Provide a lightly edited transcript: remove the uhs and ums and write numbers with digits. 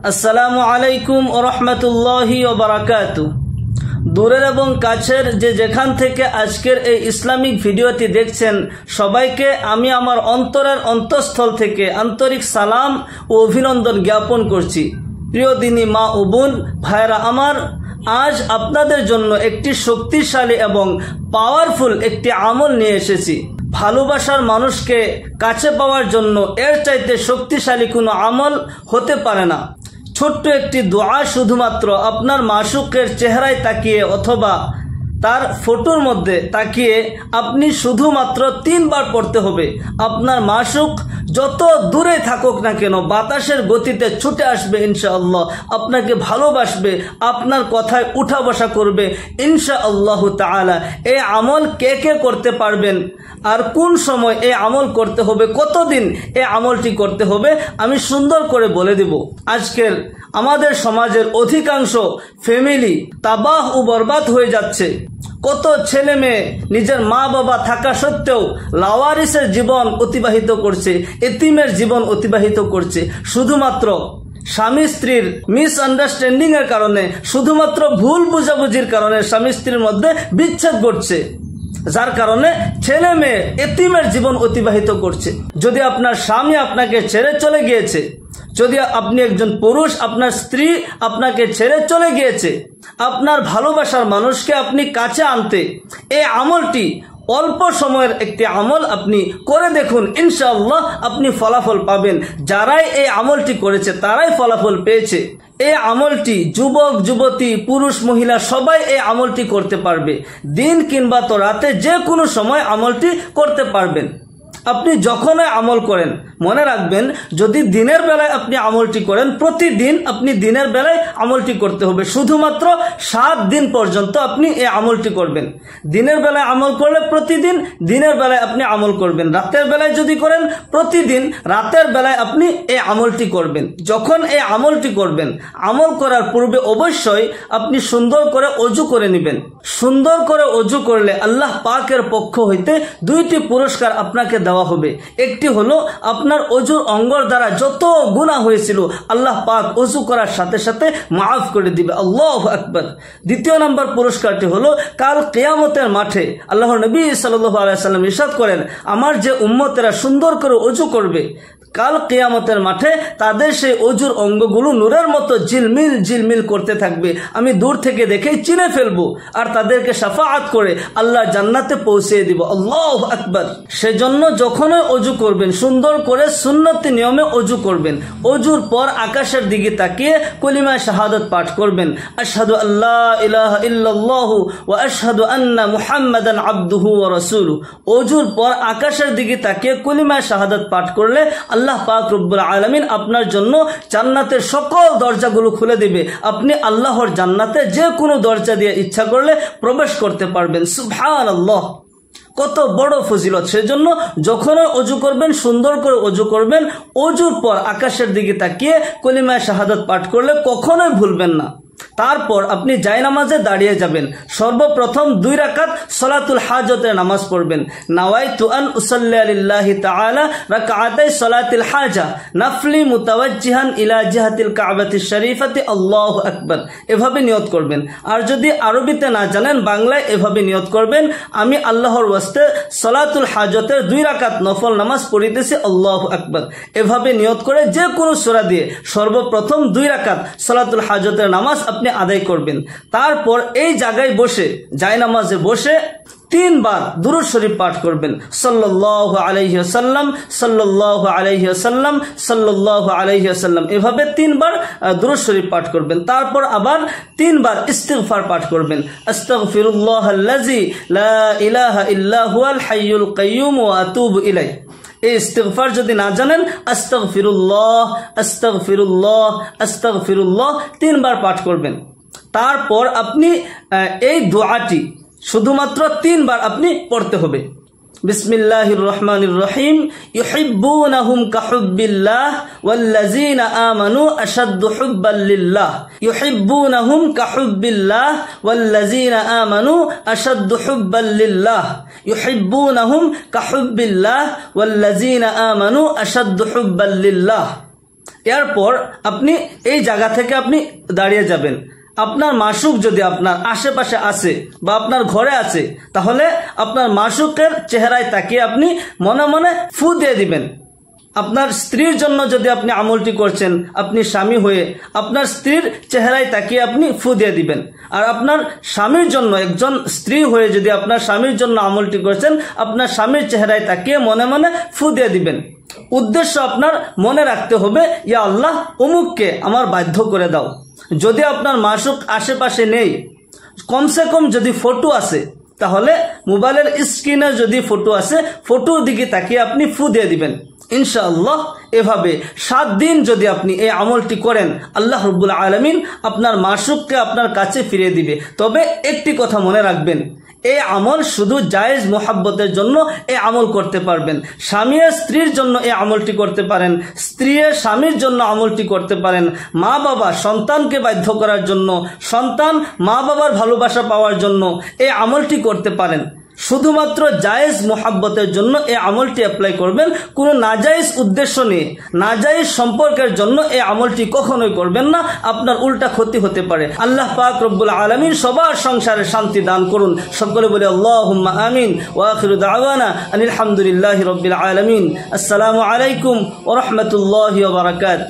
আসসালামু আলাইকুম ওয়া রাহমাতুল্লাহি ওয়া বারাকাতুহু। দূরের এবং কাছের যে যেখান থেকে আজকের এই ইসলামিক ভিডিওটি দেখছেন সবাইকে আমি আমার অন্তরের অন্তঃস্থল থেকে আন্তরিক সালাম ও অভিনন্দন জ্ঞাপন করছি। প্রিয় দিনী মা ও বোন ভাইরা আমার, আজ আপনাদের জন্য একটি শক্তিশালী এবং পাওয়ারফুল একটি আমল নিয়ে এসেছি। ভালোবাসার মানুষকে কাছে পাওয়ার জন্য এর চাইতে শক্তিশালী কোনো আমল হতে পারে না। ছোট্ট একটি দোয়া, শুধুমাত্র আপনার মাশুকের চেহারায় তাকিয়ে অথবা তার ফটোর মধ্যে তাকিয়ে আপনি শুধুমাত্র 3 বার পড়তে হবে। আপনার মাশুক যত দূরে থাকুক না কেন বাতাসের গতিতে ছুটে আসবে ইনশাআল্লাহ, আপনাকে ভালোবাসবে, আপনার কথায় উঠা বসা করবে ইনশাআল্লাহ তাআলা। এই আমল কে কে করতে পারবেন আর কোন সময় এই আমল করতে হবে, কতদিন এই আমলটি করতে হবে আমি সুন্দর করে বলে দেব। আজকের আমাদের সমাজের অধিকাংশ ফ্যামিলি তাবাহ ও বরবাদ হয়ে যাচ্ছে। কত ছেলে মেয়ে নিজের মা বাবা থাকা সত্ত্বেও লাওয়ারিসের জীবন অতিবাহিত করছে, এতিমের জীবন অতিবাহিত করছে, শুধুমাত্র স্বামী স্ত্রীর মিসআন্ডারস্ট্যান্ডিং এর কারণে, শুধুমাত্র ভুল বুঝাবুঝির কারণে স্বামী স্ত্রীর মধ্যে বিচ্ছেদ ঘটছে, যার কারণে ছেলে মেয়ে এতিমের জীবন অতিবাহিত করছে। যদি আপনার স্বামী আপনাকে ছেড়ে চলে গিয়েছে, যদি আপনি একজন পুরুষ, আপনার স্ত্রী আপনাকে ছেড়ে চলে গিয়েছে, আপনার ভালোবাসার মানুষকে আপনি কাছে আনতে এই আমলটি অল্প সময়ের একটি আমল, আপনি করে দেখুন, ইনশাআল্লাহ আপনি ফলাফল পাবেন। যারাই এই আমলটি করেছে তারাই ফলাফল পেয়েছে। এই আমলটি যুবক যুবতী পুরুষ মহিলা সবাই এই আমলটি করতে পারবে। দিন কিংবা তো রাতে যে কোনো সময় আমলটি করতে পারবেন। আপনি যখনই আমল করেন মনে রাখবেন, যদি দিনের বেলায় আপনি আমলটি করেন, প্রতিদিন আপনি দিনের বেলায় আমলটি করতে হবে। শুধুমাত্র 7 দিন পর্যন্ত আপনি এই আমলটি করবেন। দিনের বেলায় আমল করলে প্রতিদিন দিনের বেলায় আপনি আমল করবেন। রাতের বেলায় যদি করেন প্রতিদিন রাতের বেলায় আপনি এই আমলটি করবেন। যখন এই আমলটি করবেন, আমল করার পূর্বে অবশ্যই আপনি সুন্দর করে ওযু করে নেবেন। সুন্দর করে ওযু করলে আল্লাহ পাকের পক্ষ হইতে 2টি পুরস্কার আপনাকে দেওয়া হবে। একটি হলো আপনার ওযুর অঙ্গর দ্বারা যত গুনাহ হয়েছিল আল্লাহ পাক ওযু করার সাথে সাথে মাফ করে দিবে। আল্লাহু আকবার। দ্বিতীয় নাম্বার পুরস্কারটি হলো কাল কিয়ামতের মাঠে আল্লাহর নবী সাল্লাল্লাহু আলাইহি সাল্লাম ইরশাদ করেন, আমার যে উম্মতেরা সুন্দর করে ওযু করবে, কাল কিয়ামতের মাঠে তাদের সেই ওযুর অঙ্গগুলো নূরের মতো ঝিলমিল ঝিলমিল করতে থাকবে। আমি দূর থেকে দেখেই চিনে ফেলবো আর তাদেরকে শাফাআত করে আল্লাহ জান্নাতে পৌঁছে দিব। আল্লাহু আকবার। সেজন্য যখনই ওযু করবেন সুন্দর করে সুন্নতি নিয়মে ওযু করবেন। ওযুর পর আকাশের দিকে তাকিয়ে কলিমা শাহাদাত পাঠ করবেন, আশহাদু আল্লা ইলাহা ইল্লাল্লাহু ওয়া আশহাদু আন্না মুহাম্মাদান আবদুহু ওয়া রাসূলুহু। ওযুর পর আকাশের দিকে তাকিয়ে কলিমা শাহাদাত পাঠ করলে আল্লাহ পাক রব্বুল আলামিন আপনার জন্য জান্নাতের সকল দরজাগুলো খুলে দিবে। আপনি আল্লাহর জান্নাতে যে কোনো দরজা দিয়ে ইচ্ছা করলে প্রবেশ করতে পারবেন। সুবহানাল্লাহ, কত বড় ফজিলত। সেজন্য যখনই ওযু করবেন সুন্দর করে ওযু করবেন। ওযুর পর আকাশের দিকে তাকিয়ে কলিমা শাহাদাত পাঠ করলে কখনোই ভুলবেন না। তারপর আপনি জায়নামাজে দাঁড়িয়ে যাবেন। সর্বপ্রথম 2 রাকাত সালাতুল হাজতের নামাজ পড়বেন। নাওয়াইতু আন উসাল্লি লিল্লাহি তাআলা রাকাতাই সালাতুল হাজা নাফলি মুতাওয়াজ্জিহান ইলা জিহাতিল কাবাতিশ শরীফাতি আল্লাহু আকবার, এভাবে নিয়ত করবেন। আর যদি আরবিতে না জানেন বাংলায় এভাবে নিয়ত করবেন, আমি আল্লাহর ওয়াস্তে সালাতুল হাজতের 2 রাকাত নফল নামাজ পড়িতেছি, আল্লাহু আকবার। এভাবে নিয়ত করে যে কোনো সূরা দিয়ে সর্বপ্রথম 2 রাকাত সালাতুল হাজতের নামাজ আপনি আদায় করবেন। তারপর এই জায়গায় বসে জায়নামাজে বসে 3 বার দুরূদ শরীফ পাঠ করবেন। সাল্লাল্লাহু আলাইহি ওয়াসাল্লাম, সাল্লাল্লাহু আলাইহি ওয়াসাল্লাম, সাল্লাল্লাহু আলাইহি ওয়াসাল্লাম, এভাবে 3 বার দুরূদ শরীফ পাঠ করবেন। তারপর আবার 3 বার ইস্তিগফার পাঠ করবেন। আস্তাগফিরুল্লাহাল্লাযী লা ইলাহা ইল্লা হুয়াল হাইয়ুল কাইয়্যুম ওয়া আতুবু ইলাইহি। এই ইস্তিগফার যদি না জানেন, আস্তাগফিরুল্লাহ আস্তাগফিরুল্লাহ আস্তাগফিরুল্লাহ 3 বার পাঠ করবেন। তারপর আপনি এই দোয়াটি শুধুমাত্র 3 বার আপনি পড়তে হবে। বিসমিল্লাহির রহমানির রহিম। ইউহিব্বুনাহুম কাহুব্বিল্লাহ ওয়াল্লাযীনা আমানু আশাদ্দু হুব্বাল লিল্লাহ। ইউহিব্বুনাহুম কাহুব্বিল্লাহ ওয়াল্লাযীনা আমানু আশাদ্দু হুব্বাল লিল্লাহ। ইউহিব্বুনাহুম কাহুব্বিল্লাহ ওয়াল্লাযীনা আমানু আশাদ্দু হুব্বাল লিল্লাহ। এরপর আপনি এই জায়গা থেকে আপনি দাঁড়িয়ে যাবেন। আপনার মাসুক যদি আপনার আশেপাশে আছে বা আপনার ঘরে আছে, তাহলে আপনার মাসুকের চেহারায় তাকিয়ে আপনি মনে মনে ফু দিয়ে দিবেন। আপনার স্ত্রীর জন্য যদি আপনি আমলটি করছেন, আপনি স্বামী হয়ে আপনার স্ত্রীর চেহারায় তাকিয়ে আপনি ফু দিয়ে দিবেন। আর আপনার স্বামীর জন্য, একজন স্ত্রী হয়ে যদি আপনার স্বামীর জন্য আমলটি করছেন, আপনার স্বামীর চেহারায় তাকিয়ে মনে মনে ফু দিয়ে দিবেন। উদ্দেশ্য আপনার মনে রাখতে হবে, ইয়া আল্লাহ, অমুককে আমার বাধ্য করে দাও। যদি আপনার মাসুক আশেপাশে নেই, কমসে কম যদি ফটো আছে, তাহলে মোবাইলের স্ক্রিনে যদি ফটো আছে, ফটোর দিকে তাকিয়ে আপনি ফু দিয়ে দিবেন। ইনশাআল্লাহ এভাবে 7 দিন যদি আপনি এই আমলটি করেন, আল্লাহ রাব্বুল আলামিন আপনার মাসুককে আপনার কাছে ফিরিয়ে দিবে। তবে একটি কথা মনে রাখবেন, এই আমল শুধু জায়েজ মোহাব্বতের জন্য এই আমল করতে পারবেন। স্বামী স্ত্রীর জন্য এই আমলটি করতে পারেন, স্ত্রী স্বামীর জন্য আমলটি করতে পারেন, মা বাবা সন্তানকে বাধ্য করার জন্য, সন্তান মা বাবার ভালোবাসা পাওয়ার জন্য এই আমলটি করতে পারেন। শুধুমাত্র জায়েজ মোহাব্বতের জন্য এই আমলটি অ্যাপ্লাই করবেন। কোনো নাজায়েজ উদ্দেশ্য নিয়ে, নাজায়েজ সম্পর্কের জন্য এই আমলটি কখনোই করবেন না, আপনার উল্টা ক্ষতি হতে পারে। আল্লাহ পাক রব্বুল আলামিন সবার সংসারে শান্তি দান করুন। সকলে বলে আল্লাহুম্মা আমিন। ওয়া আখিরু দাওয়ানা আনিল হামদুলিল্লাহি রাব্বিল আলামিন। আসসালামু আলাইকুম ওয়া রাহমাতুল্লাহি ওয়া বারাকাতুহু।